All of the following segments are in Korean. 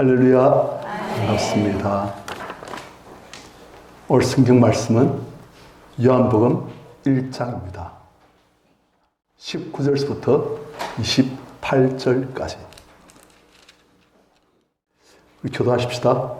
할렐루야. 반갑습니다. 오늘 성경 말씀은 요한복음 1장입니다. 19절부터 28절까지. 우리 교도하십시다.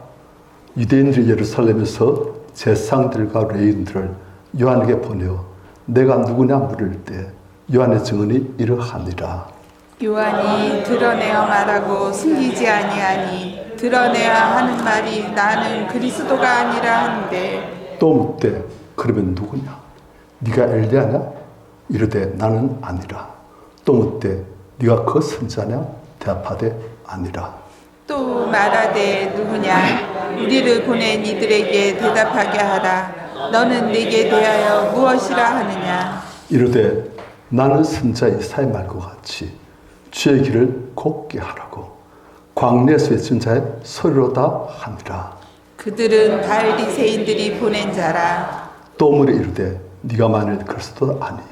유대인들이 예루살렘에서 제사장들과 레위인들을 요한에게 보내어 내가 누구냐 물을 때 요한의 증언이 이러하니라. 요한이 드러내어 말하고 숨기지 아니하니 드러내야 하는 말이 나는 그리스도가 아니라 하는데 또 묻되 그러면 누구냐? 네가 엘리야냐? 이르되 나는 아니라. 또 묻되 네가 그 선지자냐? 대답하되 아니라. 또 말하되 누구냐? 우리를 보낸 이들에게 대답하게 하라. 너는 내게 대하여 무엇이라 하느냐? 이르되 나는 선지자 이사야 말과 같이 주의 길을 곱게 하라고 광야에서 외친 자의 소리로다 하니라. 그들은 바리새인들이 보낸 자라. 또 물에 이르되 네가 만일 그리스도도 아니요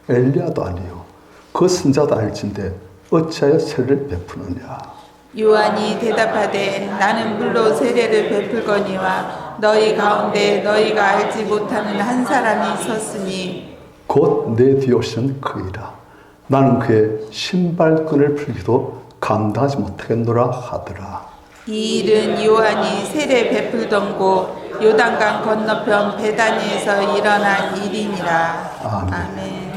엘리야도 아니요 그 선지자도 아닐진데 어찌하여 세례를 베푸느냐. 요한이 대답하되 나는 물로 세례를 베풀거니와 너희 가운데 너희가 알지 못하는 한 사람이 섰으니 곧 내 뒤에 오시는 그이라. 나는 그의 신발끈을 풀기도 감당하지 못하겠노라 하더라. 이 일은 요한이 세례 베풀던 곳 요단강 건너편 베다니에서 일어난 일이니라. 아멘.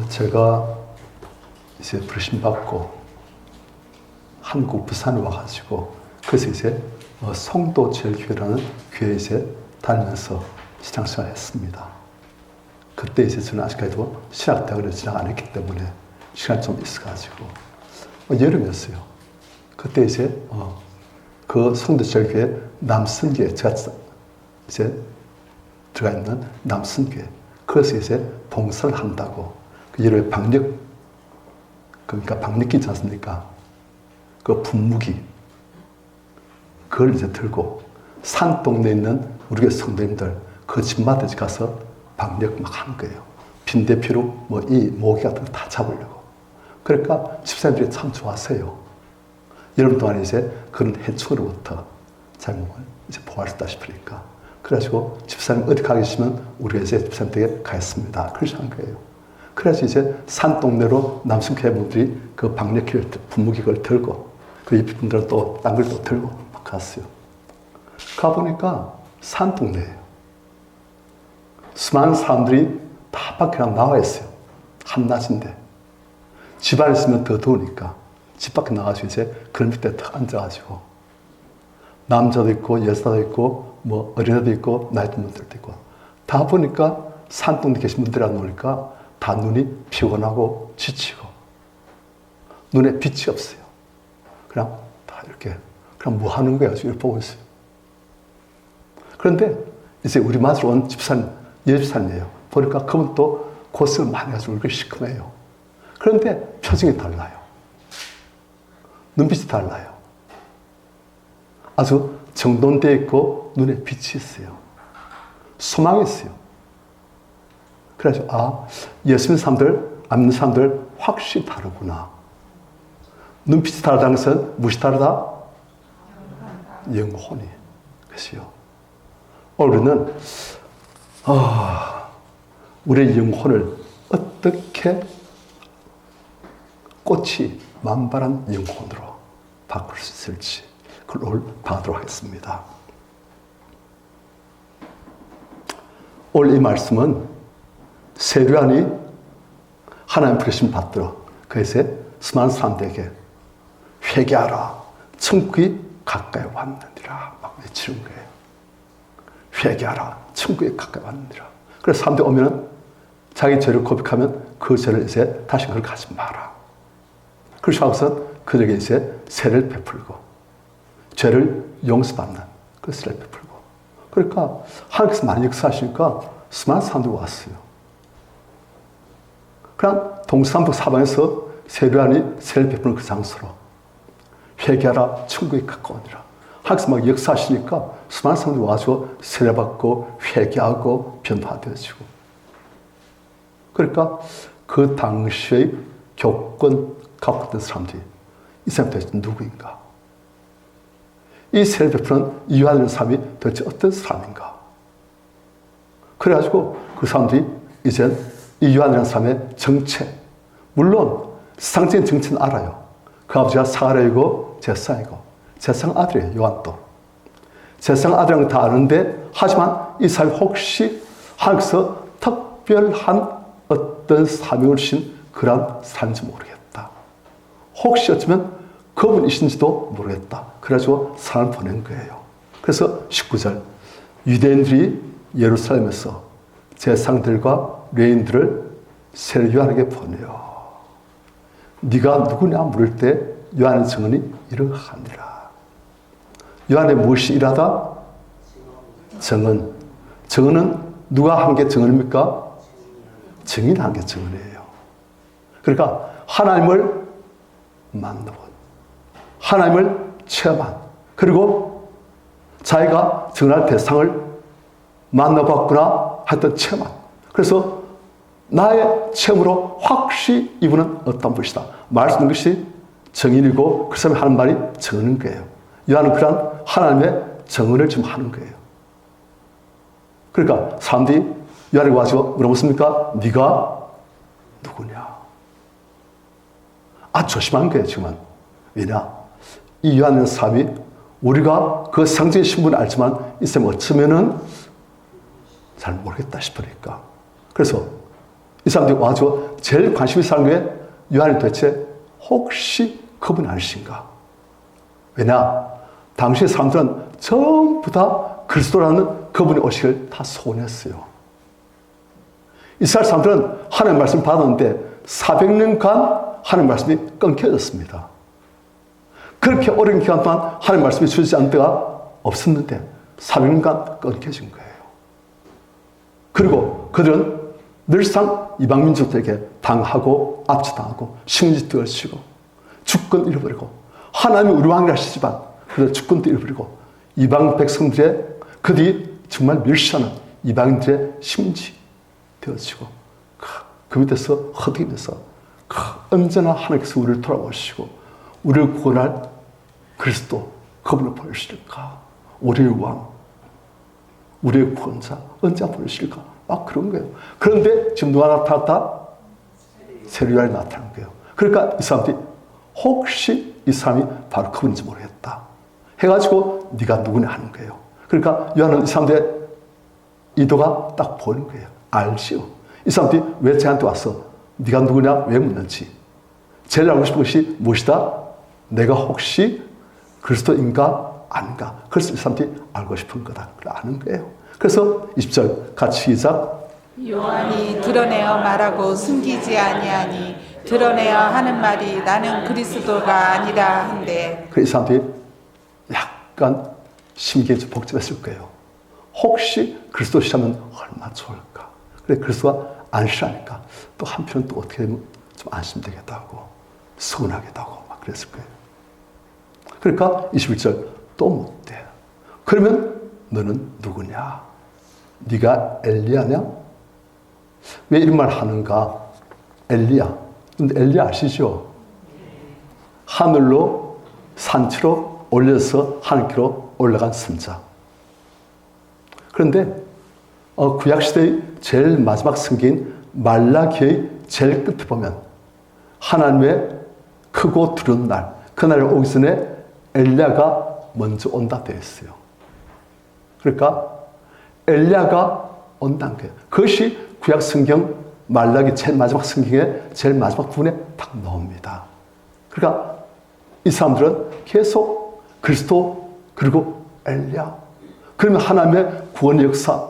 제가 이제 부르심 받고 한국 부산에 와가지고 그래서 이제 성도제일교회라는 교회에 이제 다니면서 신앙생활을 했습니다. 그때 이제 저는 아직까지도 신학대학을 진학 안 했기 때문에 시간이 좀 있어가지고 여름이었어요. 그때 이제 그 성도제일교회 남선교회 제가 이제 들어가 있는 남선교회 그래서 이제 봉사를 한다고 그 여름에 방역 그러니까 방역기 있지 않습니까? 그 분무기 그걸 이제 들고 산 동네에 있는 우리 교회 성도님들 그 집마다 가서 방역 막 하는 거예요. 빈대피로 뭐 이 모기 같은 거 다 잡으려고. 그러니까 집사님들이 참 좋았어요. 여름 동안 이제 그런 해충으로부터 자기 몸을 이제 보호할 수 있다 싶으니까. 그래가지고 집사님 어디 가 계시면 우리가 이제 집사님 댁에 가있습니다. 그렇게 한 거예요. 그래서 이제 산 동네로 남순교회 분들이 그 방역기를 분무기 그걸 들고 그 옆에 분들은 또 딴 걸 또 들고 막 갔어요. 가보니까 산 동네예요. 수많은 사람들이 다 밖에 나와 있어요. 한낮인데. 집 안에 있으면 더 더우니까 집 밖에 나가서 이제 그런 밑에 탁 앉아가지고 남자도 있고 여자도 있고 뭐 어린애도 있고 나이 든 분들도 있고 다 보니까 산동네 계신 분들이 안 오니까 다 눈이 피곤하고 지치고 눈에 빛이 없어요. 그냥 다 이렇게 그냥 뭐 하는 거야 이렇게 보고 있어요. 그런데 이제 우리 맞으러 온 집사님 예집사님이에요. 보니까 그분도 고생을 많이 해가지고 얼굴이 시커매요. 그런데 표정이 달라요. 눈빛이 달라요. 아주 정돈되어 있고 눈에 빛이 있어요. 소망이 있어요. 그래서 예수 믿는 사람들, 안 믿는 사람들 확실히 다르구나. 눈빛이 다르다는 것은 무엇이 다르다? 영혼이. 그래서요. 우리는 우리의 영혼을 어떻게 꽃이 만발한 영혼으로 바꿀 수 있을지 그걸 오늘 봐도록 하겠습니다. 오늘 이 말씀은 세류안이 하나님 부르심 받들어 그래서 수많은 사람들에게 회개하라 천국이 가까이 왔느니라 막 외치는 거예요. 회개하라 천국이 가까이 왔느니라. 그래서 사람들이 오면 자기 죄를 고백하면 그 죄를 이제 다시 그걸 가지 마라. 그래서 하고서 그들에게 이제 세례를 베풀고 죄를 용서받는 그 세례를 베풀고 그러니까 하나님께서 많이 역사하시니까 수많은 사람들이 왔어요. 그냥 동서남북 사방에서 세례안이 세례를 베푸는 그 장소로 회개하라 천국이 가까우니라. 하나님께서 막 역사하시니까 수많은 사람들이 와서 세례받고 회개하고 변화되어지고 그러니까 그 당시의 교권 갖고 있던 사람들이 이 사람들이 누구인가? 이 세례 베푸는 이 요한이라는 사람이 도대체 어떤 사람인가? 그래가지고 그 사람들이 이젠 이 요한이라는 사람의 정체, 물론 세상적인 정체는 알아요. 그 아버지가 사가랴이고 제사이고 제사장 아들이에요. 요한도. 제사장 아들이라는 건 다 아는데, 하지만 이 사람이 혹시 하나님께서 특별한 어떤 사명을 주신 그런 사람인지 모르겠다. 혹시 어쩌면 그분이신지도 모르겠다. 그래가지고 사람을 보낸 거예요. 그래서 19절, 유대인들이 예루살렘에서 제사장들과 레인들을 세례 요한에게 보내요. 네가 누구냐 물을 때 요한의 증언이 이러하니라. 요한의 무엇이 일하다? 증언. 증언은 누가 한 게 증언입니까? 증인이 한 게 증언이에요. 그러니까 하나님을 만나본, 하나님을 체험한, 그리고 자기가 증언할 대상을 만나봤구나 했던 체험한. 그래서 나의 체험으로 확실히 이분은 어떤 분이시다 말씀하는 것이 증인이고, 그 사람이 하는 말이 증언인 거예요. 요한은 그런 하나님의 증언을 지금 하는 거예요. 그러니까 사람들이 요한에게 와서 물어보습니까? 네가 누구냐? 아주 조심한 거예요, 지금은. 왜냐? 이 요한이라는 사람이 우리가 그 상징의 신분을 알지만 이 사람이 어쩌면은 잘 모르겠다 싶으니까. 그래서 이 사람들이 와서 제일 관심 있는 사람이 요한이 도대체 혹시 그분이 아니신가? 왜냐? 당시 사람들은 전부 다 그리스도라는 그분이 오시길 다 소원했어요. 이스라엘 사람들은 하나님의 말씀을 받았는데 400년간 하나님의 말씀이 끊겨졌습니다. 그렇게 오랜 기간 동안 하나님의 말씀이 주어지지 않은 때가 없었는데 400년간 끊겨진 거예요. 그리고 그들은 늘상 이방 민족들에게 당하고 압제당하고 식민지 떨치고 주권 잃어버리고, 하나님이 우리 왕이라 하시지만 그들 주권도 잃어버리고, 이방 백성들의 그들이 정말 멸시하는 이방인들의 식민지 되어지고, 그 밑에서 허덕이면서 언제나 하나님께서 우리를 돌아보시고 우리를 구원할 그리스도 그분을 보여주실까? 우리의 왕, 우리의 구원자 언제 보여주실까? 막 그런 거예요. 그런데 지금 누가 나타났다? 세례 요한이 나타난 거예요. 그러니까 이 사람들이 혹시 이 사람이 바로 그분인지 모르겠다 해가지고 네가 누구냐 하는 거예요. 그러니까 요한은 이 사람들의 의도가 딱 보이는 거예요. 알지요. 이 사람들이 왜 쟤한테 왔어? 네가 누구냐? 왜 묻는지. 제일 알고 싶은 것이 무엇이다? 내가 혹시 그리스도인가 아닌가? 그래서 이 사람들이 알고 싶은 거다. 아는 거예요. 그래서 20절 같이 시작. 요한이 드러내어 말하고 숨기지 아니하니 드러내어 하는 말이 나는 그리스도가 아니라 한데. 그래서 이 사람들이 약간 심기에 좀 복잡했을 거예요. 혹시 그리스도시라면 얼마나 좋을까? 그래, 그리스도가 안시라니까 또 한편은 또 어떻게 하면 좀 안심되겠다 하고 서운하겠다 하고 막 그랬을 거예요. 그러니까 21절 또 묻대. 그러면 너는 누구냐? 네가 엘리야냐? 왜 이런 말 하는가? 엘리야. 근데 엘리야 아시죠? 하늘로 산치로 올려서 하늘길로 올라간 선자. 그런데 구약시대의 제일 마지막 성경인 말라기의 제일 끝에 보면 하나님의 크고 두려운 날, 그날에 오기 전에 엘리야가 먼저 온다 되어 있어요. 그러니까 엘리야가 온다는 거예요. 그것이 구약 성경 말라기 제일 마지막 성경의 제일 마지막 부분에 딱 나옵니다. 그러니까 이 사람들은 계속 그리스도 그리고 엘리야, 그러면 하나님의 구원의 역사,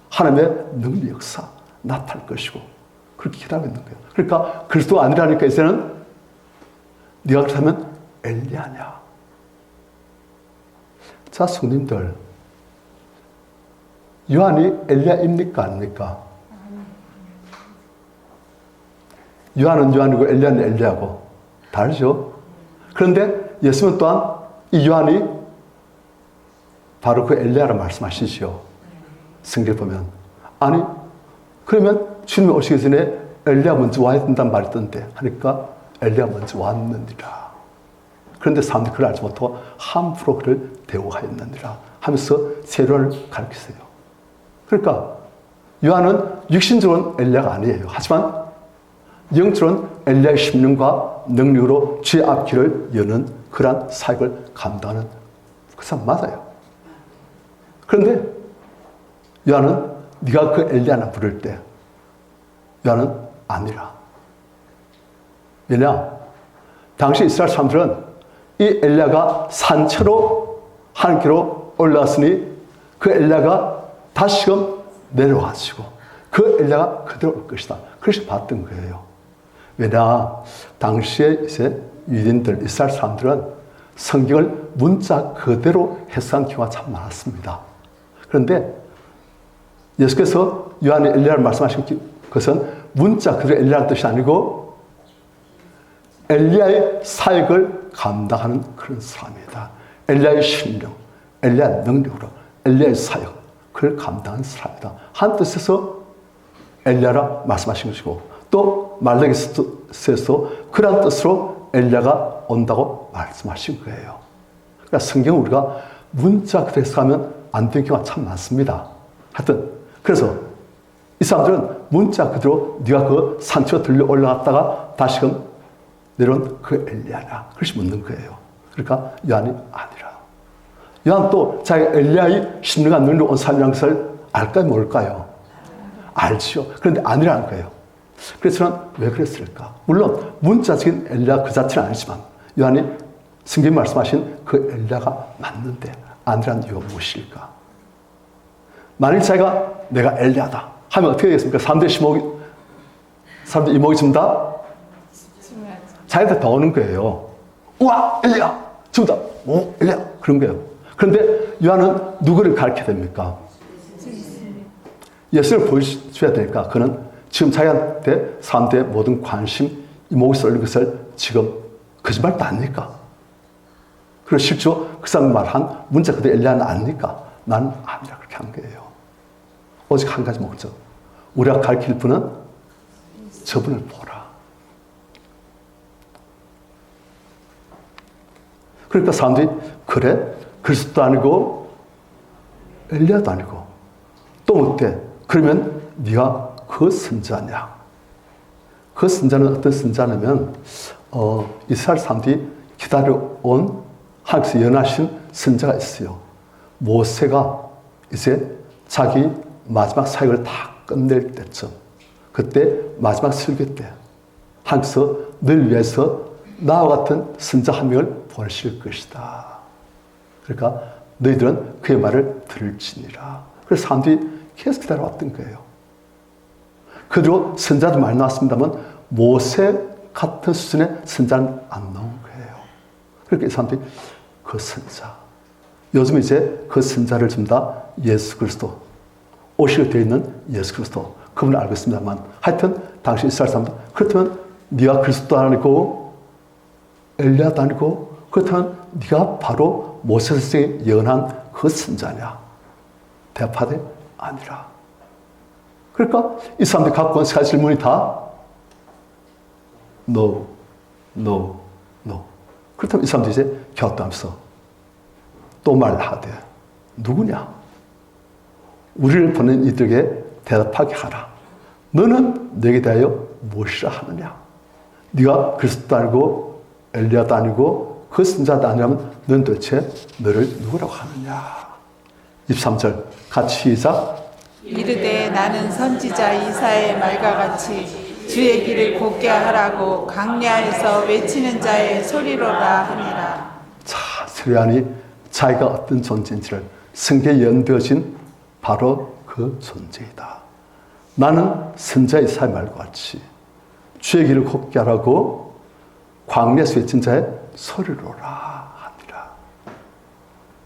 하나님의 능력의 역사 나타날 것이고 그렇게 기다리고 있는 거예요. 그러니까 그리스도가 아니라니까 이제는 네가 그렇다면 엘리야냐? 자, 성님들, 요한이 엘리야입니까 아닙니까? 요한은 요한이고 엘리야는 엘리야고 다르죠. 그런데 예수님 또한 이 요한이 바로 그 엘리야라 말씀하시죠. 성경을 보면. 아니, 그러면 주님이 오시기 전에 엘리야 먼저 와야 된다는 말이 있던데 하니까 엘리야 먼저 왔느니라. 그런데 사람들이 그걸 알지 못하고 함부로 그를 대우하였느니라 하면서 세례를 가르치세요. 그러니까 요한은 육신적으로는 엘리야가 아니에요. 하지만 영적으로는 엘리야의 심령과 능력으로 주의 앞길을 여는 그러한 사역을 감당하는 그 사람 맞아요. 그런데 요한은 네가 그 엘리야나 부를 때 요한은 아니라. 왜냐? 당시 이스라엘 사람들은 이 엘리야가 산채로 하늘께로 올라왔으니 그 엘리야가 다시금 내려와가지고 그 엘리야가 그대로 올 것이다. 그래서 봤던 거예요. 왜냐? 당시에 이제 유대인들, 이스라엘 사람들은 성경을 문자 그대로 해석한 경우가 참 많았습니다. 그런데 예수께서 요한이 엘리야를 말씀하신 것은 문자 그대로 엘리야의 뜻이 아니고 엘리야의 사역을 감당하는 그런 사람이다. 엘리야의 심령, 엘리야의 능력으로 엘리야의 사역, 그걸 감당하는 사람이다. 한 뜻에서 엘리야라 말씀하신 것이고 또 말라기서에서 그런 뜻으로 엘리야가 온다고 말씀하신 거예요. 그러니까 성경 우리가 문자 그대로 해석하면 안 되는 경우가 참 많습니다. 하여튼 그래서 이 사람들은 문자 그대로 네가 그 산처 들려 올라갔다가 다시금 내려온 그 엘리야냐 그것이 묻는 거예요. 그러니까 요한이 아니라. 요한 또 자기가 엘리야의 심령과 능력으로 온 사람이라는 것을 알까요 모를까요? 알지요. 그런데 아니라는 거예요. 그래서 저는 왜 그랬을까? 물론 문자적인 엘리야 그 자체는 아니지만 요한이 성경이 말씀하신 그 엘리야가 맞는데 아니라는 이유가 무엇일까? 만일 자기가 내가 엘리야다 하면 어떻게 되겠습니까? 사람들 이목이 줍니다. 자기한테 더 오는 거예요. 우와 엘리야 줍니다. 오 엘리야 그런 거예요. 그런데 요한은 누구를 가르쳐야 됩니까? 예수를 보여줘야 되니까 그는 지금 자기한테 사람들의 모든 관심, 이목이 쏠린 것을 지금 거짓말도 아닙니까? 그리고 실제로 그 사람 말한 문자 그대로 엘리야는 아닙니까? 나는 아니라 그렇게 한 거예요. 오직 한 가지 목적. 우리가 가르칠 분은 저분을 보라. 그러니까 사람들이 그래? 그리스도도 아니고 엘리야도 아니고 또 어때? 그러면 네가 그 선자냐? 그 선자는 어떤 선자냐면 이스라엘 사람들이 기다려온 하나님께서 연하신 선자가 있어요. 모세가 이제 자기 마지막 사역을 다 끝낼 때쯤 그때 마지막 설교 때 하나님께서 늘 위해서 나와 같은 선자 한 명을 보내실 것이다. 그러니까 너희들은 그의 말을 들을지니라. 그래서 사람들이 계속 기다려왔던 거예요. 그대로 선자도 많이 나왔습니다만 모세 같은 수준의 선자는 안 나온 거예요. 그러니까 이 사람들이 그 선자. 요즘 이제 그 선자를 준다 예수 그리스도. 오시게 되어 있는 예수 그리스도. 그분을 알고 있습니다만 하여튼 당시 이스라엘 사람들 그렇다면 네가 그리스도도 아니고 엘리야도 아니고 그렇다면 네가 바로 모세 선생이 예언한 그 선자냐? 대답하되 아니라. 그러니까 이 사람들이 갖고 온 세 가지 질문이 다 No, no, no. 그렇다면 이 사람들이 이제 곁담면서 또 말하되 누구냐? 우리를 보낸 이들에게 대답하게 하라. 너는 내게 대하여 무엇이라 하느냐? 네가 그리스도도 아니고 엘리야도 아니고 그 선자도 아니라면 너는 도대체 너를 누구라고 하느냐? 23절 같이 시작. 이르되 나는 선지자 이사야의 말과 같이 주의 길을 곱게 하라고 광야에서 외치는 자의 소리로라 하니라. 자, 세례요한이 자기가 어떤 존재인지를 성경에 예언되어진 바로 그 존재이다. 나는 선지자 이사야의 말과 같이 주의 길을 곱게 하라고 광야에서 외친 자의 소리로라 하니라.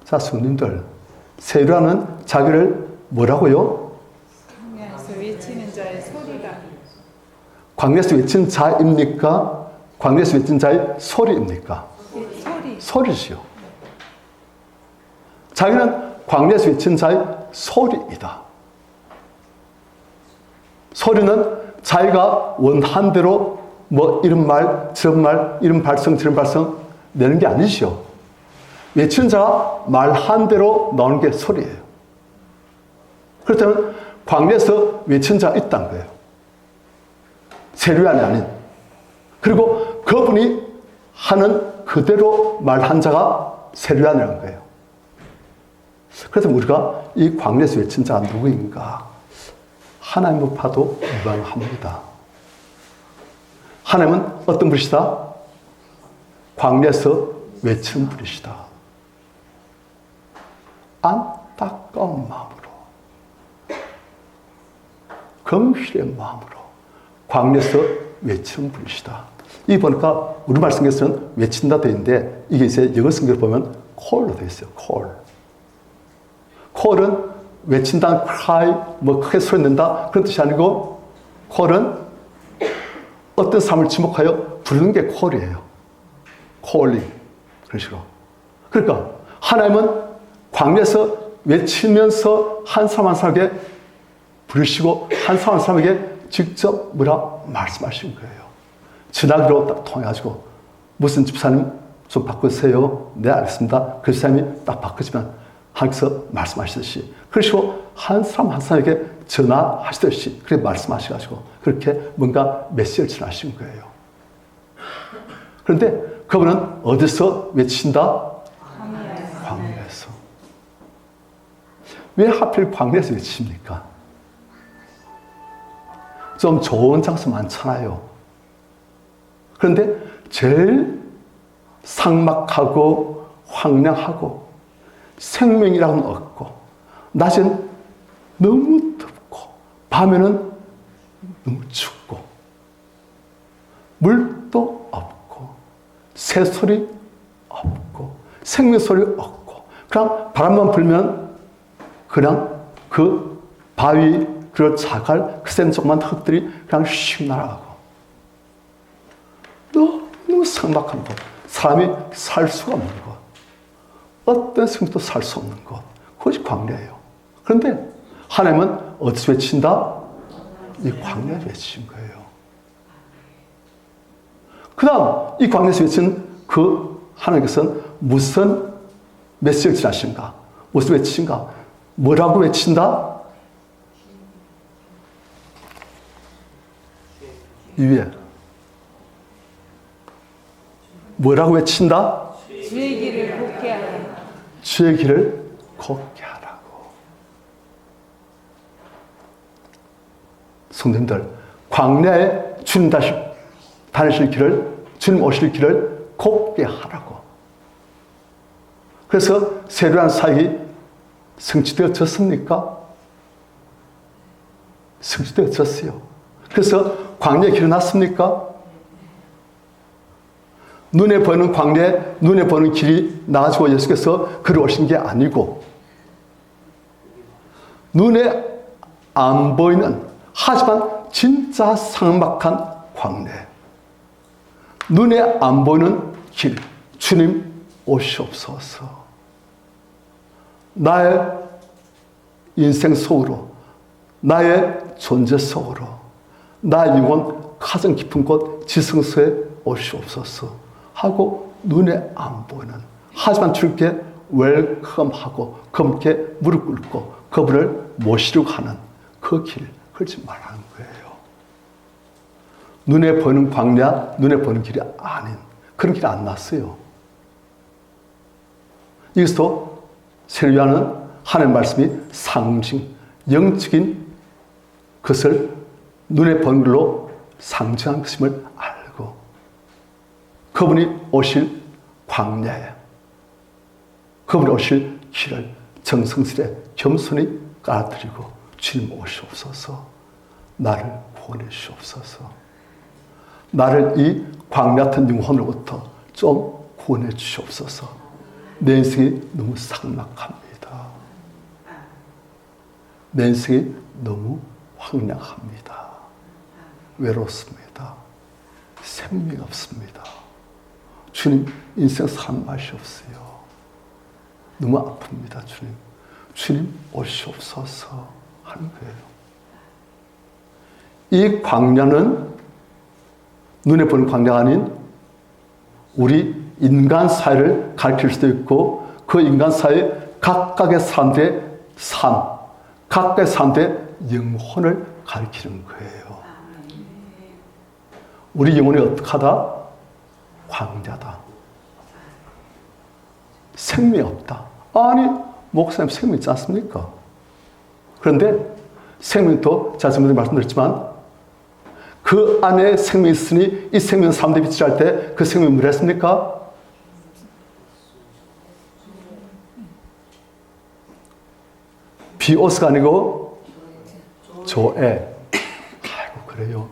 자, 성도님들, 세례요한은 자기를 뭐라고요? 광야에서 외치는 자의 소리라. 광야에서 외친 자입니까? 광야에서 외친 자의 소리입니까? 소리. 소리지요. 자기는 광야에서 외친 자의 소리이다. 소리는 자기가 원한 대로 뭐 이런 말, 저런 말, 이런 발성, 저런 발성 내는 게 아니죠. 외치는 자가 말한 대로 나오는 게 소리예요. 그렇다면 광야에서 외치는 자가 있다는 거예요. 세류안이 아닌. 그리고 그분이 하는 그대로 말한 자가 세류안이라는 거예요. 그래서 우리가 이 광야에서 외친 자가 누구인가? 하나님을 봐도 무방합니다. 하나님은 어떤 분이시다? 광야에서 외치는 분이시다. 안타까운 마음으로, 긍휼의 마음으로 광야에서 외치는 분이시다. 이 보니까 우리 말씀에서는 외친다 되어 있는데 이게 이제 영어 성경을 보면 call로 되어 있어요. call. call은 외친다, cry, 뭐 크게 소리 낸다 그런 뜻이 아니고 call은 어떤 사람을 지목하여 부르는 게 call이에요. calling. 그런 식으로. 그러니까 하나님은 광야에서 외치면서 한 사람 한 사람에게 부르시고 한 사람 한 사람에게 직접 뭐라 말씀하신 거예요. 전화기로 딱 통해가지고 무슨 집사님 좀 바꾸세요. 네, 알겠습니다. 그 집사님이 딱 바꾸시면 하나님께서 말씀하시듯이 그러시고 한 사람 한 사람에게 전화하시듯이 그렇게 말씀하셔가지고 그렇게 뭔가 메시지를 전하신 거예요. 그런데 그분은 어디서 외친다? 광야에서. 왜 하필 광야에서 외칩니까? 좀 좋은 장소 많잖아요. 그런데 제일 삭막하고 황량하고 생명이라고는 없고 낮엔 너무 덥고 밤에는 너무 춥고 물도 없고 새소리 없고 생명소리 없고 그냥 바람만 불면 그냥 그 바위 그 자갈 그 센 조그만 흙들이 그냥 슉 날아가고 너무 삭막한 곳 사람이 살 수가 없는 곳 어떤 생명도 살 수 없는 곳 그것이 광야예요. 그런데 하나님은 어디서 외친다? 이 광야에 외친 거예요. 그 다음 이 광야에서 외친 그 하나님께서는 무슨 메시지를 전하신가? 무슨 외치신가? 뭐라고 외친다? 위에 뭐라고 외친다? 주의 길을 곱게 하라. 주의 길을 곱게 하라고. 성도님들, 광야에 주님 다니실 길을, 주님 오실 길을 곱게 하라고. 그래서 세류안 사역이 성취되어졌습니까? 성취되어졌어요. 그래서 광야에 길이 났습니까? 눈에 보이는 광야에 눈에 보이는 길이 나가지고 예수께서 그리 오신 게 아니고 눈에 안 보이는 하지만 진짜 삭막한 광야 눈에 안 보이는 길 주님 오시옵소서. 나의 인생 속으로 나의 존재 속으로 나의 영혼 가장 깊은 곳 지성소에 오시옵소서 하고 눈에 안 보이는 하지만 주님께 웰컴하고 그분께 무릎 꿇고 그분을 모시려고 하는 그 길 그러지 말라는 거예요. 눈에 보이는 광야 눈에 보이는 길이 아닌 그런 길이 안 났어요. 여기서도 세례요한은 하나님의 말씀이 상징 영적인 것을 눈에 보는 걸로 상징한 것임을 알고 그분이 오실 광야에 그분이 오실 길을 정성스레 겸손히 깔아드리고 주님 오시옵소서 나를 구원해 주시옵소서 나를 이 광야 같은 영혼으로부터 좀 구원해 주시옵소서 내 인생이 너무 삭막합니다. 내 인생이 너무 황량합니다. 외롭습니다. 생명이 없습니다. 주님 인생 산 맛이 없어요. 너무 아픕니다. 주님 오시옵소서 하는 거예요. 이 광야는 눈에 보는 광야가 아닌 우리 인간 사회를 가르칠 수도 있고 그 인간 사회 각각의 사람들의 삶, 각각의 사람들의 영혼을 가르치는 거예요. 우리 영혼이 어떡하다? 광자다. 생명이 없다. 아니, 목사님 생명 있지 않습니까? 그런데 생명도 제가 전에 말씀드렸지만 그 안에 생명이 있으니 이 생명 사람들이 빛을 할 때 그 생명이 뭘 했습니까? 비오스가 아니고 조에. 아이고 그래요.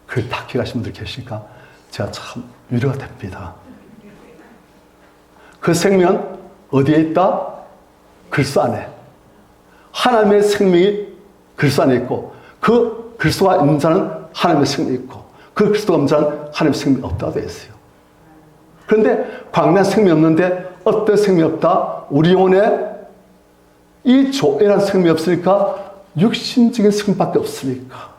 그걸 다 기억하시는 분들 계시니까 제가 참 위로가 됩니다. 그 생명 어디에 있다? 그리스도 안에. 하나님의 생명이 그리스도 안에 있고 그 그리스도가 있는 자는 하나님의 생명이 있고 그 그리스도가 없는 자는 하나님의 생명이 없다고 되어 있어요. 그런데 광야한 생명이 없는데 어떤 생명이 없다? 우리 영혼에 이 조애라는 생명이 없으니까 육신적인 생명밖에 없으니까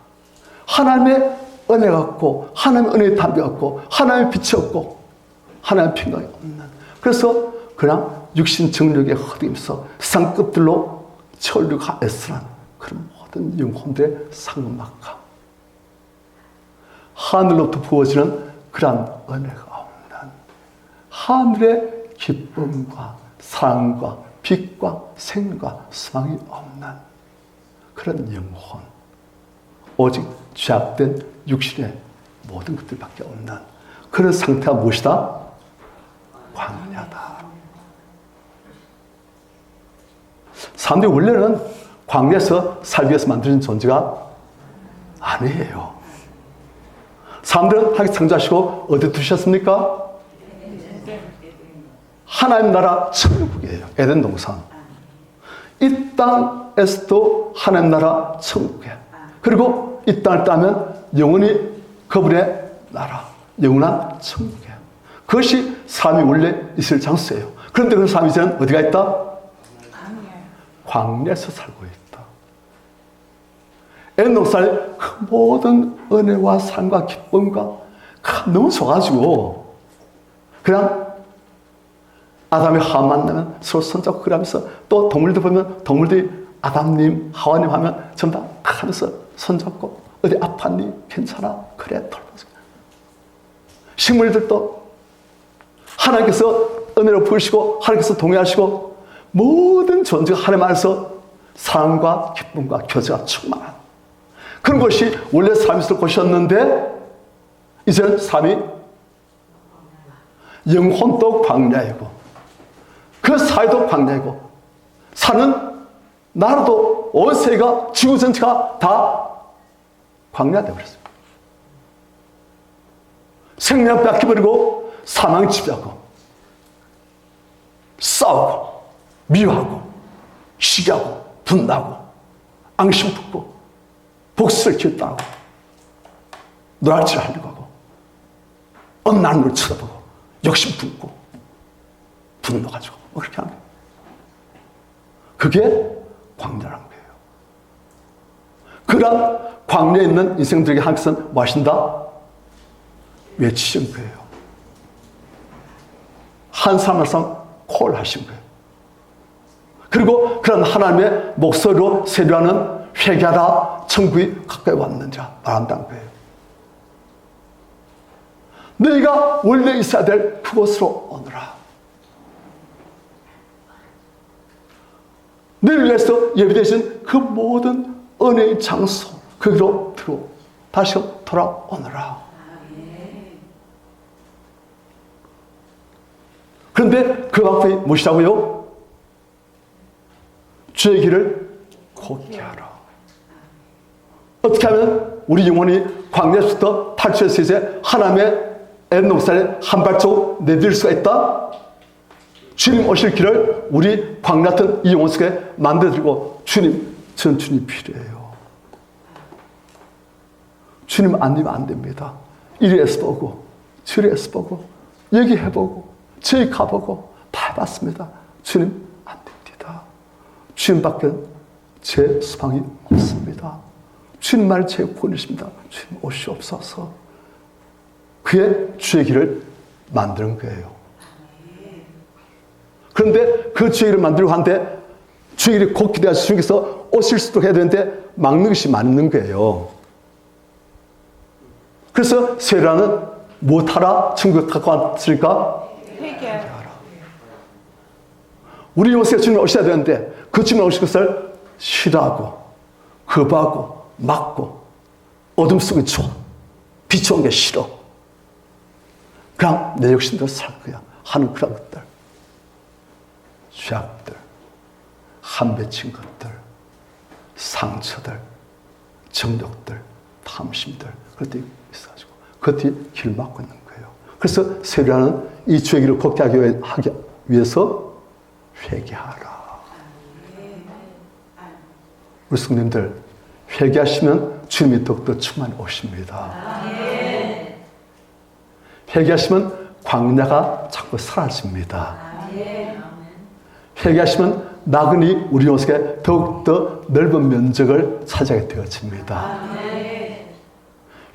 하나님의 은혜가 없고 하나님의 은혜의 담대가 없고 하나님의 빛이 없고 하나님의 평강이 없는 그래서 그냥 육신 정력에 허둥이면서 세상 끝들로 천류가 애쓰는 그런 모든 영혼들의 상막함 하늘로부터 부어지는 그러한 은혜가 없는 하늘의 기쁨과 사랑과 빛과 생명과 소망이 없는 그런 영혼 오직 죄악된 육신의 모든 것들밖에 없는 그런 상태가 무엇이다? 광야다. 사람들이 원래는 광야에서 살기 위해서 만들어진 존재가 아니에요. 사람들은 하나님 창조하시고 어디 두셨습니까? 하나님 나라 천국이에요. 에덴 동산. 이 땅에서도 하나님 나라 천국이에요. 그리고 이 땅을 따면 영원히 그분의 나라, 영원한 천국이에요. 그것이 사람이 원래 있을 장소예요. 그런데 그 사람이 이제는 어디가 있다? 광야에서 살고 있다. 에덴 동산의 그 모든 은혜와 삶과 기쁨과 너무 좋아가지고 그냥 아담이 하와 만나면 서로 손잡고 그러면서 또 동물들 보면 동물들이 아담님, 하와님 하면 전부 다 하면서 손잡고 어디 아팠니? 괜찮아? 그래 돌봐서 식물들도 하나님께서 은혜로 부으시고 하나님께서 동의하시고 모든 존재가 하나님 안에서 사랑과 기쁨과 교제가 충만한 그런 것이 원래 삶이 있을 곳이었는데 이제는 삶이 영혼도 광야이고 그 사회도 광야이고 사는 나라도 온 세계가 지구 전체가 다 광야가 되어버렸어요. 생명 뺏겨버리고 사망 지배하고 싸우고 미워하고 시기하고 분나고 앙심 품고 복수를 기웃하고 노략질 하려고 하고 엄난 걸 쳐다보고 욕심 품고 분노 가지고 그렇게 하는 거예요. 그게 광야라는 거예요. 그런 광야에 있는 인생들에게 하나님께서는 뭐 하신다? 외치신 거예요. 한 사람 한 사람 콜 하신 거예요. 그리고 그런 하나님의 목소리로 세류하는 회개하라 천국이 가까이 왔는 자 말한다는 거예요. 너희가 원래 있어야 될 그곳으로 오너라. 너희를 위해서 예비되신 그 모든 은혜의 장소 거기로 다시 돌아오너라. 그런데 그 앞에 무엇이라고요? 주의 길을 걷게 하라. 어떻게 하면 우리 영혼이 광야에서부터 탈출해서 이제 하나님의 에덴 동산에 한 발자국 내딜 수가 있다? 주님 오실 길을 우리 광야 같은 이 영혼 속에 만들어드리고 전 주님 필요해요. 주님 안 되면 안 됩니다. 이리 애써 보고 저리 애써 보고 여기 해보고 저기 가보고 다 해봤습니다. 주님 안 됩니다. 주님밖에 제 소망이 없습니다. 주님만 제 구원이십니다. 주님 오시옵소서. 그의 주의 길을 만드는 거예요. 그런데 그 주의 길을 만들려고 하는데 주의 길이 곧 기대하시 주님께서 오실 수도 해야 되는데 막는 것이 많은 거예요. 그래서 세례라는 무엇하라? 천국에 갖고 왔으니까 회개하라. 우리 영혼에 주님 오셔야 되는데 그 주님 오실 것을 싫어하고 거부하고 막고 어둠 속에 비추는 게 싫어. 그냥 내 욕심대로 살 거야 하는 그런 것들, 죄악들, 한 맺힌 것들, 상처들, 정욕들, 탐심들, 그것들이 있어가지고 그것들이 길을 막고 있는 거예요. 그래서 세례하는 이 주의 길을 걷게 하기 위해서 회개하라. 우리 성도님들, 회개하시면 주님이 더욱더 충만히 오십니다. 회개하시면 광야가 자꾸 사라집니다. 회개하시면 나그네 우리 영혼에 더욱더 넓은 면적을 차지하게 되어집니다.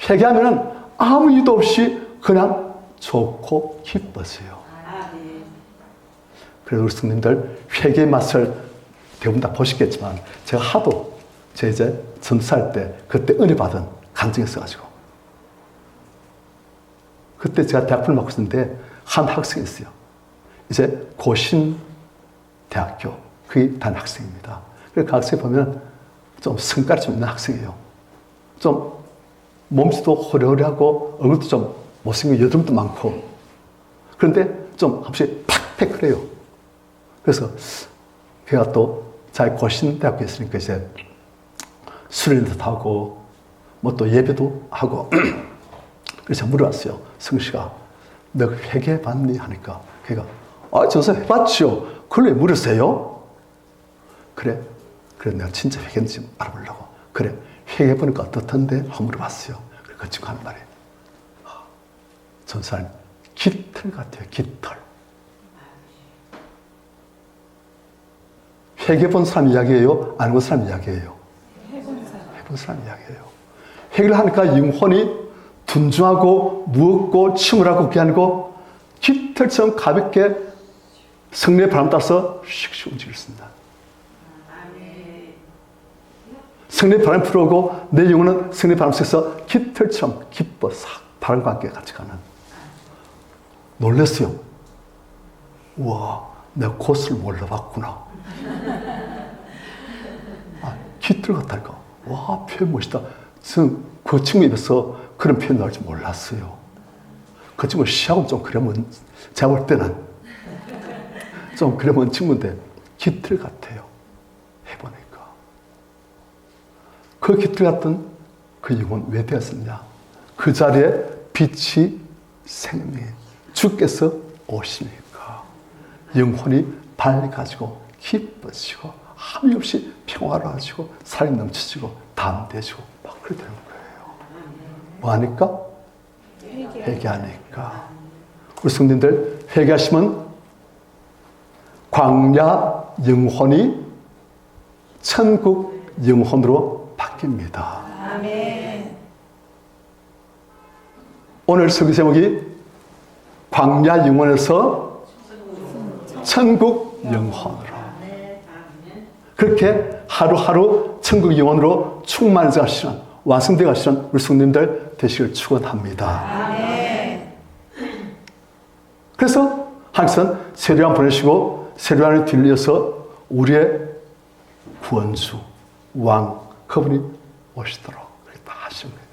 회개하면 아무 이유도 없이 그냥 좋고 기뻐져요. 그래서 우리 성도님들 회개의 맛을 대부분 다 보시겠지만 제가 하도 제 이제 전사할 때 그때 은혜 받은 간증이 있어가지고 그때 제가 대학부를 맡고 있었는데 한 학생이 있어요. 이제 고신대학교 그게 단 학생입니다. 그래서 그 학생이 보면 좀 성깔이 좀 있는 학생이에요. 좀 몸짓도 호려호려하고 얼굴도 좀 못생기고 여드름도 많고 그런데 좀 한 번씩 팍팍 그래요. 그래서 걔가 또 자기 고신대학교에 있으니까 이제 수련도 하고 뭐 또 예배도 하고 그래서 물어봤어요. 성씨가 너 회개 받니? 하니까 걔가 전사 해봤죠. 그걸 왜 물으세요? 그래 내가 진짜 회개인지 알아보려고. 그래 회개해보니까 어떻던데? 하고 물어봤어요. 그 친구 하는 말이 전사는 깃털 같아요. 깃털. 회개해본 사람 이야기예요? 안 해본 사람 이야기예요? 해본 사람 이야기예요. 회개를 하니까 영혼이 둔중하고 무겁고 침울하고 그게 아니고 깃털처럼 가볍게 성령의 바람 따라서 슉슉 움직였습니다. 성령의 바람이 불어오고 내 영혼은 성령의 바람 속에서 깃털처럼 기뻐 싹 바람과 함께 같이 가는. 놀랐어요. 우와, 내가 곳을 몰라봤구나. 깃털 같다니까. 와, 표현 멋있다. 저는 그 친구 입에서 그런 표현 나올 줄 몰랐어요. 그 친구 시하고는 좀 그러면, 제가 볼 때는 좀 그러면 친구인데 깃털 같아요. 해보니까. 그 깃털 같은 그 영혼 왜 되었느냐? 그 자리에 빛이 생명이 주께서 오시니까 영혼이 밝아지고 기뻐지고 함이 없이 평화로워지고 살이 넘치지고 담대해지고 막 그렇게 되는 거예요. 뭐 하니까? 회개하니까. 우리 성도님들 회개하시면 광야 영혼이 천국 영혼으로 바뀝니다. 아멘. 오늘 설교 제목이 광야 영혼에서 천국 영혼으로. 그렇게 하루하루 천국 영혼으로 충만해져 가시는, 완성되어 가시는 우리 성도님들 되시길 축원합니다. 아멘. 그래서 하나님께서는 세례요한 보내시고 세례요한을 뒤이어서 우리의 구원주, 왕, 그분이 오시도록 그렇게 다 하신 거예요.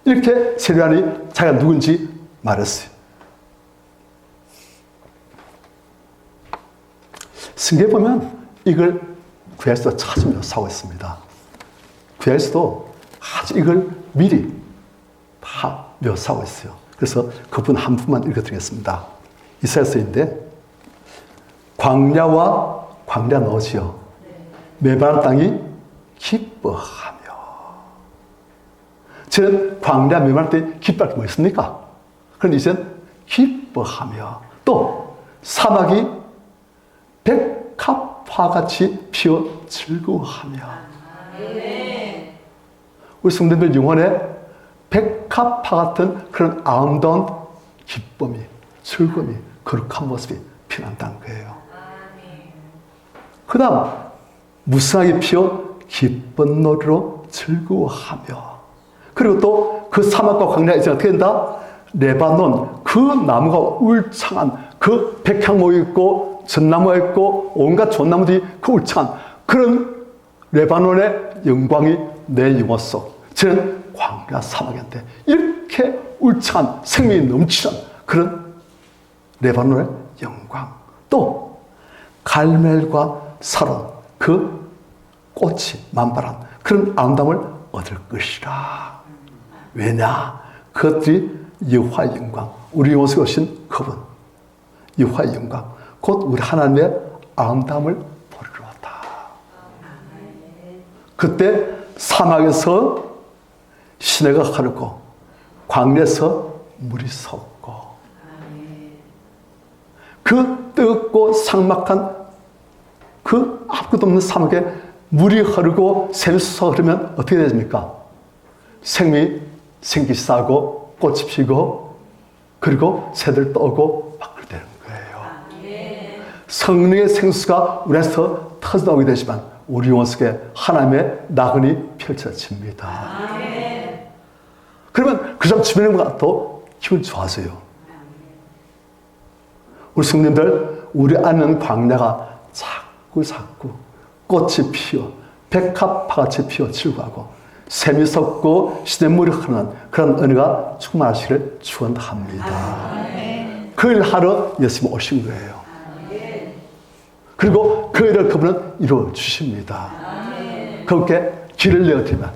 이렇게 세례요한이 자기가 누군지 말했어요. 성경에 보면 이걸 구약에서 찾으며 묘사하고 있습니다. 구약에서도 아주 이걸 미리 다 묘사하고 있어요. 그래서 그분 한 분만 읽어드리겠습니다. 이사야서인데 광야와 광야 너지여 메마른 땅이 기뻐하며. 저는 광야 메마른 땅이 기뻐할 게 뭐 있습니까? 그런데 이제는 기뻐하며 또 사막이 백합화같이 피어 즐거워하며. 우리 성도들 영혼에 백합화 같은 그런 아름다운 기쁨이, 즐거움이, 거룩한 모습이 피어난다는 거예요. 그 다음 무성하게 피어 기쁜 노래로 즐거워하며, 그리고 또 그 사막과 광야에 이제 어떻게 된다? 레바논 그 나무가 울창한 그 백향목이 있고 전나무가 있고 온갖 좋은 나무들이 그 울창한 그런 레바논의 영광이 내 영혼 속, 저는 광야 사막인데 이렇게 울창한 생명이 넘치는 그런 레바논의 영광, 또 갈멜과 사론 그 꽃이 만발한 그런 아름다움을 얻을 것이라. 왜냐? 그것들이 여호와의 영광, 우리 영혼 속에 오신 그분, 여호와의 영광, 곧 우리 하나님의 아름다움을 보리로 왔다. 그때 사막에서 시내가 흐르고 광야에서 물이 솟고, 그 뜨겁고 삭막한 그 아무것도 없는 사막에 물이 흐르고 샘이 솟아 흐르면 어떻게 됩니까? 생명이 생기시고 꽃이 피고 그리고 새들 떠오고 막 되는 거예요. 성령의 생수가 우리 안에서 터져나오게 되지만 우리 영혼 속에 하나님의 나그네 펼쳐집니다. 그러면 그 사람 주변에 또 기분 좋아져요. 우리 성님들, 우리 안에는 광야가 자꾸 꽃이 피어 백합화같이 피어 즐거워하고 샘이 솟고 시냇물이 흐르는 그런 은혜가 충만하시기를 축원합니다. 그 일 하러 예수님 오신 거예요. 그리고 그 일을 그분은 이루어 주십니다. 그렇게 길을 내어드리면,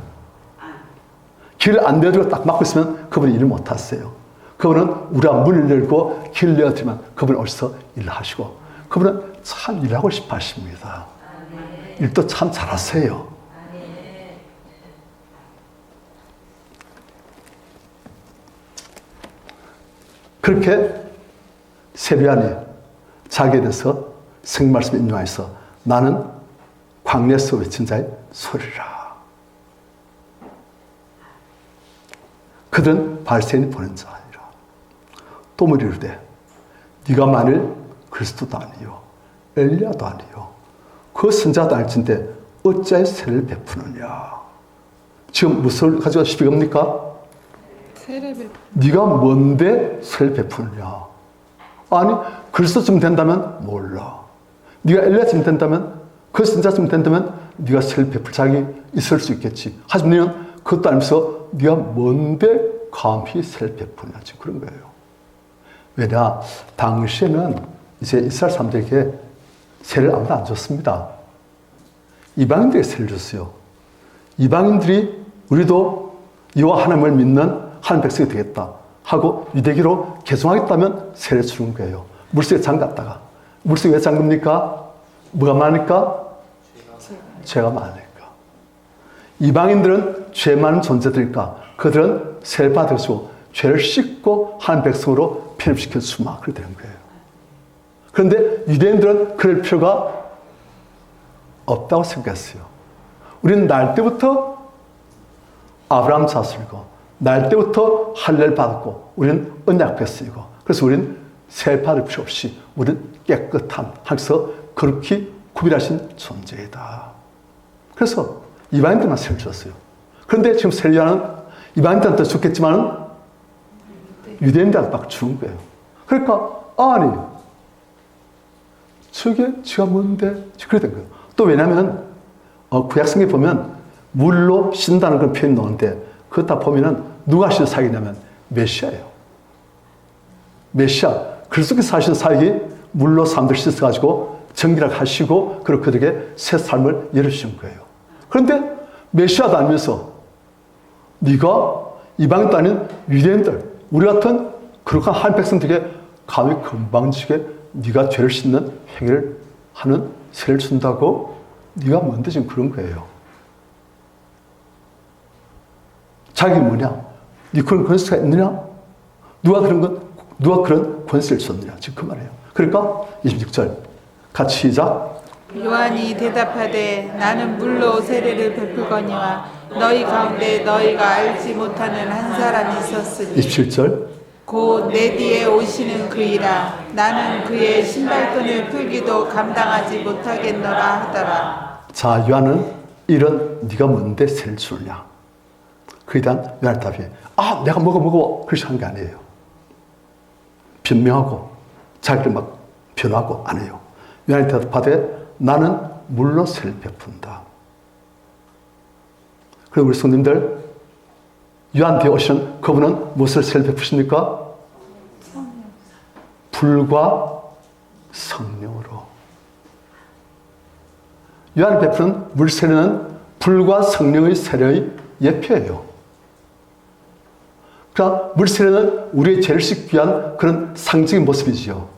길을 안 내어드리고 딱 막고 있으면 그분이 일을 못 하세요. 그분은 우리가 문을 열고 길을 내어드리면 그분이 오셔서 일을 하시고, 그분은 참 일하고 싶어 하십니다. 일도 참 잘하세요. 그렇게 세리안이 자기에 대해서 생말씀에 인용해서 나는 광야에서 외친 자의 소리라. 그들은 바리새인이 보낸 자 아니라. 또 이르되 네가 만일 그리스도도 아니요 엘리야도 아니요 그 선자도 아닐진데 어찌하여 세례를 베푸느냐. 지금 무엇을 가지고 시비 겁니까? 네가 뭔데 세례를 베푸느냐. 아니 그리스도쯤 된다면 몰라. 네가 엘리야쯤 된다면, 그 선자쯤 된다면 네가 세례를 베풀 자격이 있을 수 있겠지. 하지만 너는 그것도 알면서 네가 뭔데 감히 세례를 베푸느냐. 지금 그런 거예요. 왜냐, 당시에는 이제 이스라엘 사람들에게 세례를 아무도 안 줬습니다. 이방인들에게 세례를 줬어요. 이방인들이 우리도 여호와 하나님을 믿는 하나님 백성이 되겠다 하고 유대교로 개종하겠다면 세례를 주는 거예요. 물속에 잠갔다가. 물속에 왜 잠깁니까? 뭐가 많으니까? 죄가 많으니까. 이방인들은 죄 많은 존재들이니까 그들은 세례 받으시고 죄를 씻고 하나님 백성으로 편입시켜 주마. 그렇게 되는 거예요. 그런데 유대인들은 그럴 필요가 없다고 생각했어요. 우리는 날 때부터 아브라함 자손이고 날 때부터 할례를 받았고 우리는 언약궤 쓰이고 그래서 우리는 세례 받을 필요 없이 우리는 깨끗한 하면서 그렇게 구별하신 존재이다. 그래서 이방인들만 세례를 줬어요. 그런데 지금 세례자는 이방인들한테 줬겠지만 유대인들한테 막 준 거예요. 그러니까 아니 저게 지가 뭔데? 그래 된 거예요. 또 왜냐하면 구약성에 보면 물로 씻는다는 그런 표현이 나오는데 그거 다 보면은 누가 하시는 사역이냐면 메시아예요. 메시아. 그리스도께서 사시는 사역이 물로 사람들 씻어가지고 정결하게 하시고 그리고 그들에게 새 삶을 열어주신 거예요. 그런데 메시아도 아니면서 네가 이방인도 아닌 유대인들, 우리 같은 그렇게 한 백성들에게 감히 건방지게 네가 죄를 씻는 행위를 하는 세례를 준다고? 네가 뭔데 지금 그런 거예요. 자기 뭐냐? 네 그런 권세가 있느냐? 누가 그런 권세를 줬느냐? 지금 그 말이에요. 그러니까 26절 같이 시작. 요한이 대답하되 나는 물로 세례를 베풀거니와 너희 가운데 너희가 알지 못하는 한 사람이 있었으니 27절 곧 내 뒤에 오시는 그이라. 나는 그의 신발끈을 풀기도 감당하지 못하겠노라 하더라. 자, 요한은 이런 네가 뭔데 세를 주느냐? 그에 대한 요한의 답이 내가 먹어 그렇게 하는 게 아니에요. 변명하고 자기를 막 변호하고 안 해요. 요한이 대답하되 나는 물로 세를 베푼다. 그리고 우리 성님들 요한 뒤에 오시는 그분은 무엇을 세를 베푸십니까? 불과 성령으로. 요한이 베푸는 물세례는 불과 성령의 세례의 예표예요. 그러니까 물세례는 우리의 죄를 씻기 위한 그런 상징의 모습이지요.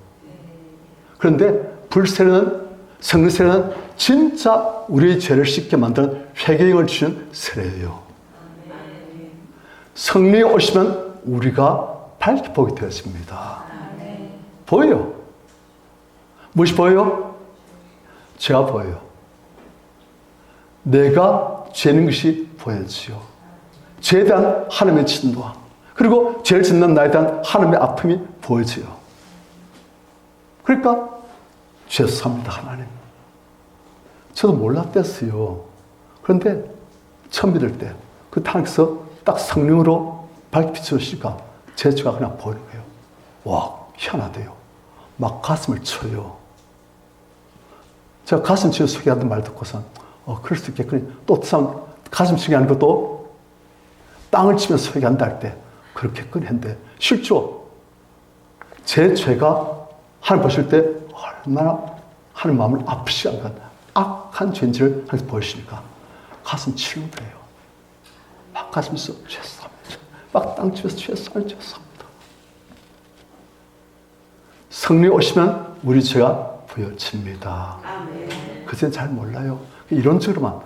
그런데 불세례는, 성령 세례는 진짜 우리의 죄를 씻게 만드는 회개형을 주는 세례예요. 성령이 오시면 우리가 밝게 보게 되었습니다. 보여요. 무엇이 보여요? 죄가 보여요. 내가 죄인 것이 보여지요. 죄에 대한 하나님의 진노와 그리고 죄를 짓는 나에 대한 하나님의 아픔이 보여져요. 그러니까 죄송합니다 하나님. 저도 몰랐댔어요. 그런데 처음 믿을 때 그 하나님께서 딱 성령으로 밝게 비춰주시니까 제 죄가 그냥 보이는 거예요. 와, 희한하대요. 막 가슴을 쳐요. 제가 가슴 치고 소개하던 말 듣고선 그럴 수 있겠거니. 또 가슴 치기 하는 것도 땅을 치면서 소개한다 할 때 그렇겠거니 했는데 실제로 제 죄가 하나님 보실 때 얼마나 하나님 마음을 아프시게 한 악한 죄인지를 하나님 보이시니까 가슴 치는 거예요. 막 가슴에서 죄송합니다. 막 땅 치면서 죄송합니다. 성령이 오시면 우리 죄가 부여집니다. 그전엔 잘 몰라요. 이론적으로만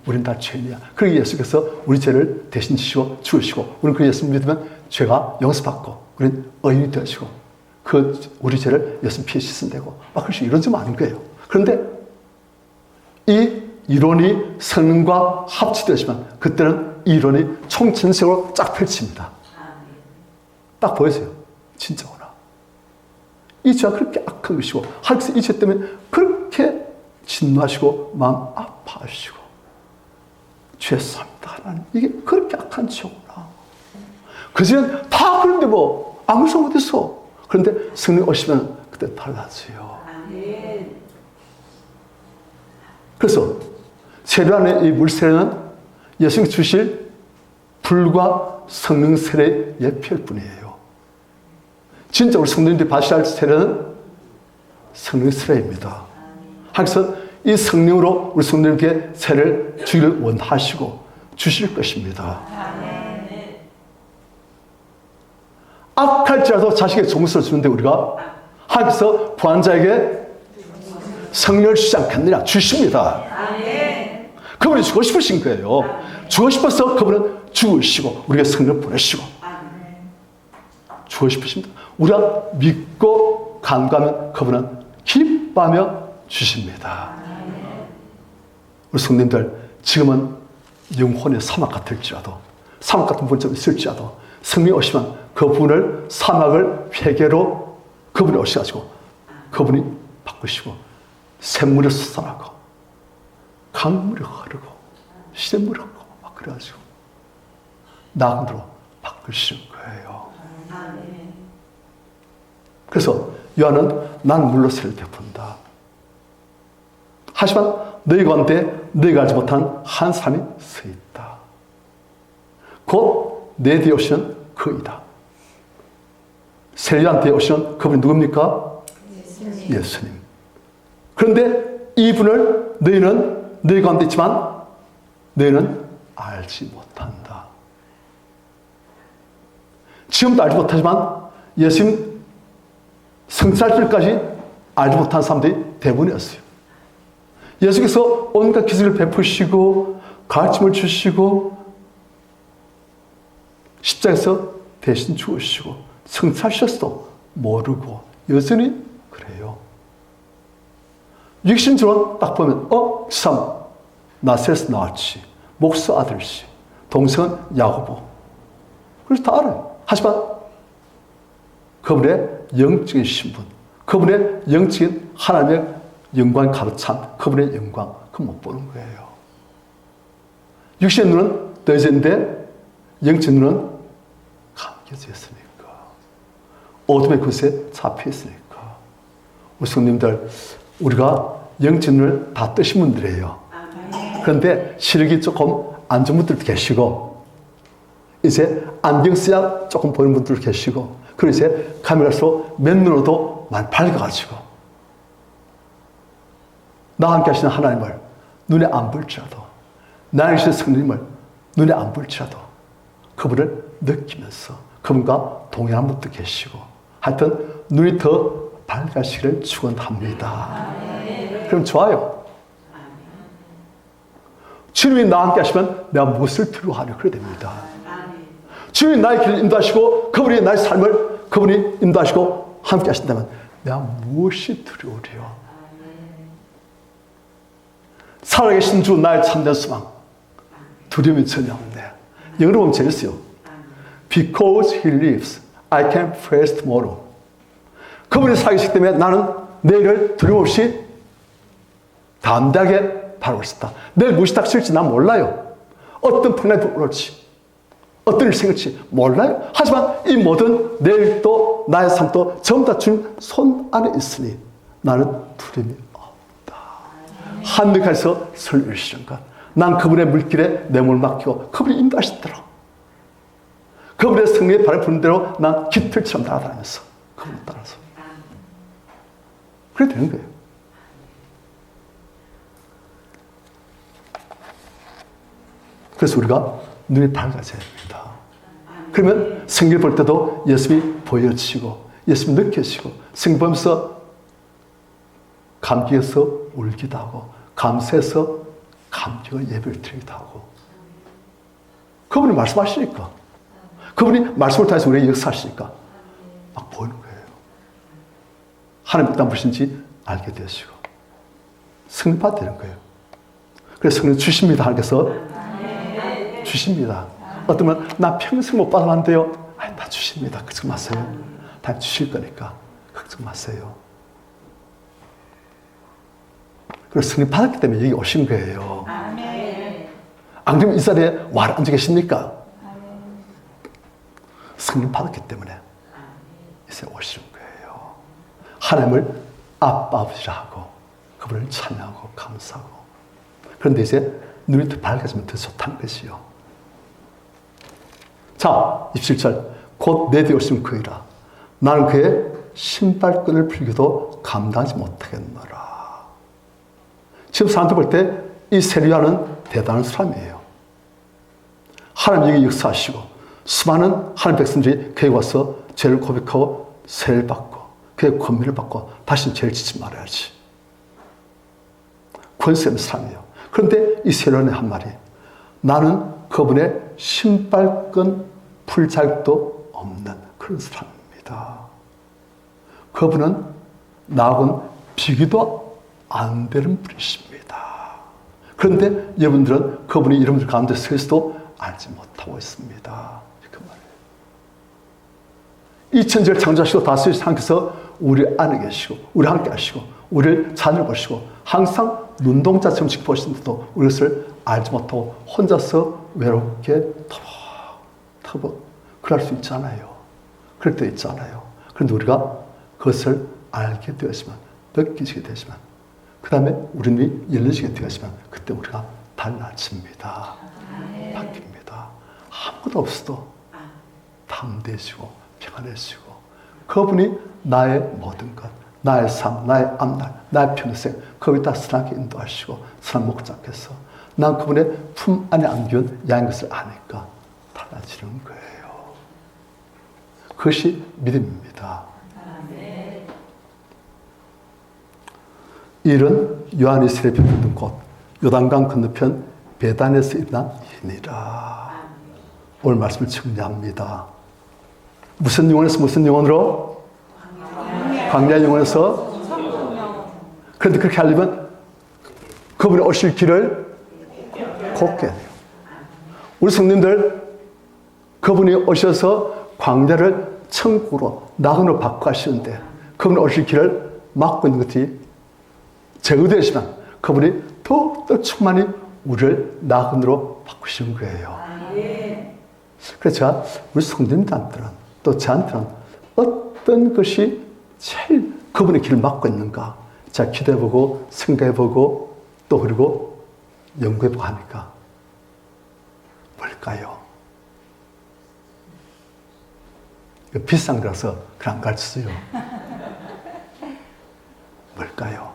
우린 다 죄인이야. 그리고 예수께서 우리 죄를 대신 지시고 죽으시고 우리는 그 예수 믿으면 죄가 용서받고 우리는 의인이 되시고 우리 죄를 예수 피해 씻으면 되고 그것이 이론적으로 아닌 거예요. 그런데 이 이론이 성령과 합치되지만 그때는 이 이론이 총천색으로 쫙 펼칩니다. 딱 보여져요. 진짜구나. 이 죄가 그렇게 악한 것이고 하나님께서 이 죄 때문에 그렇게 진노하시고 마음 아파하시고 죄송합니다 하나님, 이게 그렇게 악한 죄구나. 그전엔 다 그런데 뭐 아무 소용 못했어. 그런데 성령 오시면 그때 달라져요. 그래서 세례 안에 이 물세례는 예수님이 주실 불과 성령 세례의 예표일 뿐이에요. 진짜 우리 성도님들이 받으셔야 할 세례는 성령 세례입니다. 하나님께서 이 성령으로 우리 성도님께 세례를 주기를 원하시고 주실 것입니다. 악할지라도 자식에게 좋은 것을 주는데 우리가 하나님께서 부한 자에게 성령을 주지 않겠느냐? 주십니다. 그분이 주고 싶으신 거예요. 주고 싶어서 그분은 죽으시고 우리가 성령을 보내시고 주고 싶으십니다. 우리가 믿고 간구하면 그분은 기뻐하며 주십니다. 우리 성도님들 지금은 영혼의 사막 같을지라도 사막 같은 분이 좀 있을지라도 성령이 오시면 그분을 사막을 회개로 그분이 오셔가지고 그분이 바꾸시고 샘물이 솟아나고 강물이 흐르고 시냇물이 흐르고 막 그래가지고 나무로 바꾸시는 거예요. 그래서 요한은 난 물로 세를 베푼다. 하지만 너희 가운데 너희가 알지 못한 한 사람이 서 있다. 곧 내 뒤에 오시는 그이다. 세례 요한 뒤에 오시는 그분이 누굽니까? 예수님. 그런데 이분을 너희는 너희 가운데 있지만 너희는 알지 못한다. 지금도 알지 못하지만 예수님 성살길까지 알지 못한 사람들이 대부분이었어요. 예수께서 온갖 기술을 베푸시고 가르침을 주시고 십자가에서 대신 죽으시고 성찰하셨어도 모르고 여전히 그래요. 육신적으로 딱 보면 참 나세에서 나왔지, 목사 아들씨, 동생은 야고보, 그래서 다 알아요. 하지만 그분의 영적인 신분, 그분의 영적인 하나님의 영광이 가득 찬 그분의 영광, 그거 못 보는 거예요. 육신의 눈은 떠져있는데 영적인 눈은 감겨져 있으니까. 어둠의 곳에 잡혀 있으니까. 우리 성님들, 우리가 영적인 눈을 다 뜨신 분들이에요. 그런데 시력이 조금 안 좋은 분들도 계시고, 이제 안경 써야 조금 보이는 분들도 계시고, 그리고 이제 카메라로 맨눈으로도 많이 밝아가지고, 나와 함께 하시는 하나님을 눈에 안 보일지라도, 나에 계신 성령님을 눈에 안 보일지라도, 그분을 느끼면서 그분과 동행하는 분도 계시고, 하여튼 눈이 더 밝아지기를 축원합니다. 그럼 좋아요. 주님이 나와 함께 하시면 내가 무엇을 두려워하려 그래 됩니다. 주님이 나의 길을 인도하시고 그분이 나의 삶을 그분이 인도하시고 함께 하신다면 내가 무엇이 두려우리요. 살아계신 주 나의 참된 소망, 두려움이 전혀 없네. 영어로 보면 재밌어요. Because he lives, I can face tomorrow. 그분이 살아계시기 때문에 나는 내일을 두려움 없이 담대하게 바라볼 수 있다. 내일 무엇이 닥칠지 난 몰라요. 어떤 풍랑이 올지, 어떤 일이 생길지 몰라요. 하지만 이 모든 내일도 나의 삶도 전부 다 주님 손 안에 있으니 나는 두려움이 없다. 하늘에서 설유시는 것. 난 그분의 물길에 내 몸을 맡기고 그분이 인도하신 대로, 그분의 성령의 발을 부는 대로 난 깃털처럼 날아다니면서 그분을 따라서 그래 되는 거예요. 그래서 우리가 눈이 밝아져야 됩니다. 그러면 성경 볼 때도 예수님이 보여지고 예수님이 느껴지고 성경 보면서 감격해서 울기도 하고 감사해서 감격을 예배를 드리기도 하고 그분이 말씀하시니까 그분이 말씀을 통해서 우리에게 역사하시니까 막 보이는 거예요. 하나님 어떤 분이신지 알게 되시고 성령 받는 거예요. 그래서 성령 주십니다. 하나님께서 주십니다. 어떤 분은 나 평생 못 받아봤는데요. 아니, 다 주십니다. 걱정 마세요. 다 주실 거니까 걱정 마세요. 그리고 성령 받았기 때문에 여기 오신 거예요. 안 그러면 이 자리에 와 앉아 계십니까? 성령 받았기 때문에 이제 오시는 거예요. 하나님을 아빠 아버지라 하고 그분을 찬양하고 감사하고. 그런데 이제 눈이 더 밝아지면 더 좋다는 것이요. 자, 27절. 곧 내 뒤에 오시는 그이라. 나는 그의 신발끈을 풀기도 감당하지 못하겠노라. 지금 사람들 볼 때 이 세리야는 대단한 사람이에요. 하나님 여기 역사하시고 수많은 하나님 백성들이 그에게 와서 죄를 고백하고 세를 받고 그의 권면을 받고 다시는 죄를 짓지 말아야지. 권세 있는 사람이에요. 그런데 이 세리야의 한 말이 나는 그분의 신발끈 풀 자격도 없는 그런 사람입니다. 그분은 나하고는 비교도 안 되는 분이십니다. 그런데 여러분들은 그분이 여러분들 가운데 서 있어도 알지 못하고 있습니다. 그 말이에요. 이 천지를 창조하시고 다스리신 하나님께서 우리 안에 계시고 우리 함께 하시고 우리를 자녀를 보시고 항상 눈동자처럼 지켜보시는데도 우리 것을 알지 못하고 혼자서 외롭게 터벅 그럴 수 있잖아요. 그럴 때 있잖아요. 그런데 우리가 그것을 알게 되었지만 느끼게 되지만 그 다음에 우리 눈이 열려지게 되었지만 그때 우리가 달라집니다. 바뀝니다. 아무것도 없어도 담대해지고 평안해지고 그분이 나의 모든 것, 나의 삶, 나의 앞날, 나의 평생 거기다 선하게 인도하시고 선한 목을 잡겠어. 난 그분의 품 안에 안겨온 양인 것을 아니까 달라지는 거예요. 그것이 믿음입니다. 이는 요한이 세례 받던 곳 요단강 건너편 베단에서 일어난 일이니라. 오늘 말씀을 정리합니다. 무슨 영혼에서 무슨 영혼으로? 광야 영혼에서. 그런데 그렇게 하려면 그분이 오실 길을 곱게 해야 돼요. 우리 성님들 그분이 오셔서 광야를 천국으로 낙원으로 바꿔하시는데 그분이 오실 길을 막고 있는 것이 제거되시면 그분이 더욱더 충만히 우리를 낙원으로 바꾸시는 거예요. 그래서 제가 우리 성도님들한테는 또 저한테는 어떤 것이 제일 그분의 길을 막고 있는가 제가 기도해보고 생각해보고 또 그리고 연구해보고 하니까 뭘까요? 비싼 거라서 그냥 안 가르쳐요. 뭘까요?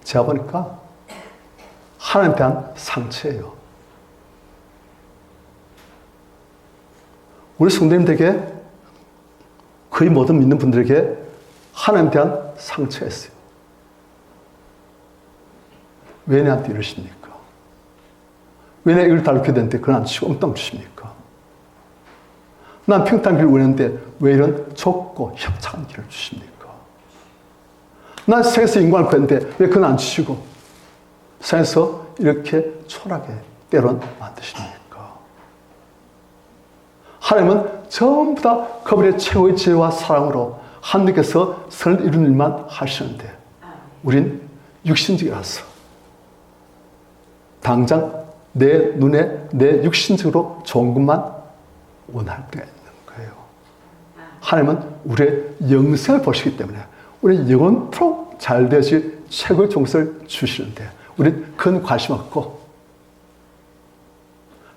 제가 보니까 하나님에 대한 상처예요. 우리 성도님들에게 거의 모든 믿는 분들에게 하나님에 대한 상처였어요. 왜 내한테 이러십니까? 왜 내가 이걸 다루게 되는데 그걸 안 치고 엉뚱 주십니까? 난 평탄 길을 원했는데 왜 이런 좁고 협착한 길을 주십니까? 난 세상에서 인간을 구했는데 왜 그건 안 주시고 세상에서 이렇게 초라하게 때론 만드십니까? 하나님은 전부 다 그분의 최고의 지혜와 사랑으로 하나님께서 선을 이루는 일만 하시는데 우린 육신적이라서 당장 내 눈에 내 육신적으로 좋은 것만 원할 때가 있는 거예요. 하나님은 우리의 영생을 보시기 때문에 우리 영원토록 잘 되실 최고의 종것을 주시는데 우리는 그건 관심 없고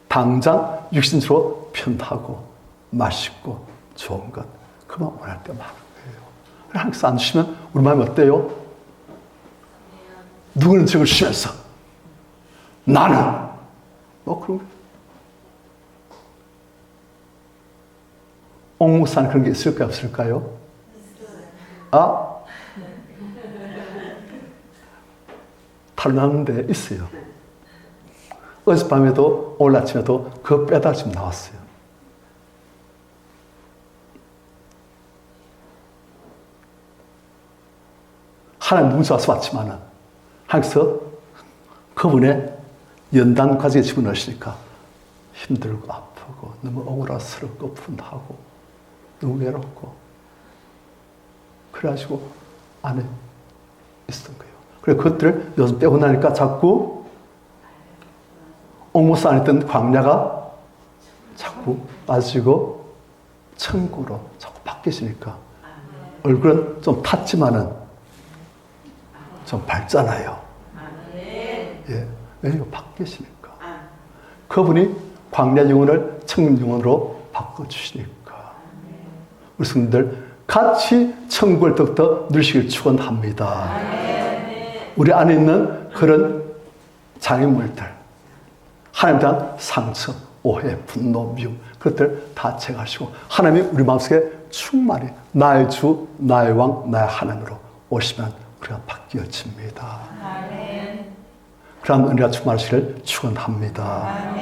당장 육신적으로 편하고 맛있고 좋은 것 그만 원할 때 많은 거예요. 하나님께서 안 주시면 우리 마음이 어때요? 누구는 적을 주시면서 나는 뭐 그런 거예요. 옥목사는 그런 게 있을까요? 없을까요? 아? 탈나는 데 있어요. 어젯밤에도 오늘 아침에도 그거 빼다 지금 나왔어요. 하나님 눈치 와서 왔지만은 하나님께서 그분의 연단 과정에 집어넣으시니까 힘들고 아프고 너무 억울스럽고 분하고 너무 외롭고 그래가지고 안에 있었던 거예요. 그래서 그것들을 요즘 빼고 나니까 자꾸 옥모사 안에 있던 광야가 자꾸 빠지고 천국으로 자꾸 바뀌시니까 얼굴은 좀 탔지만은 좀 밝잖아요. 예, 왜냐면 바뀌시니까. 그분이 광야 영혼을 천국 영혼으로 바꿔주시니까. 우리 성도들 같이 천국을 더욱더 누리시길 축원합니다. 우리 안에 있는 그런 장애물들, 하나님에 대한 상처, 오해, 분노, 미움 그것들 다 제거하시고 하나님이 우리 마음속에 충만히 나의 주, 나의 왕, 나의 하나님으로 오시면 우리가 바뀌어집니다. 그럼 은혜가 충만하시기를 축원합니다.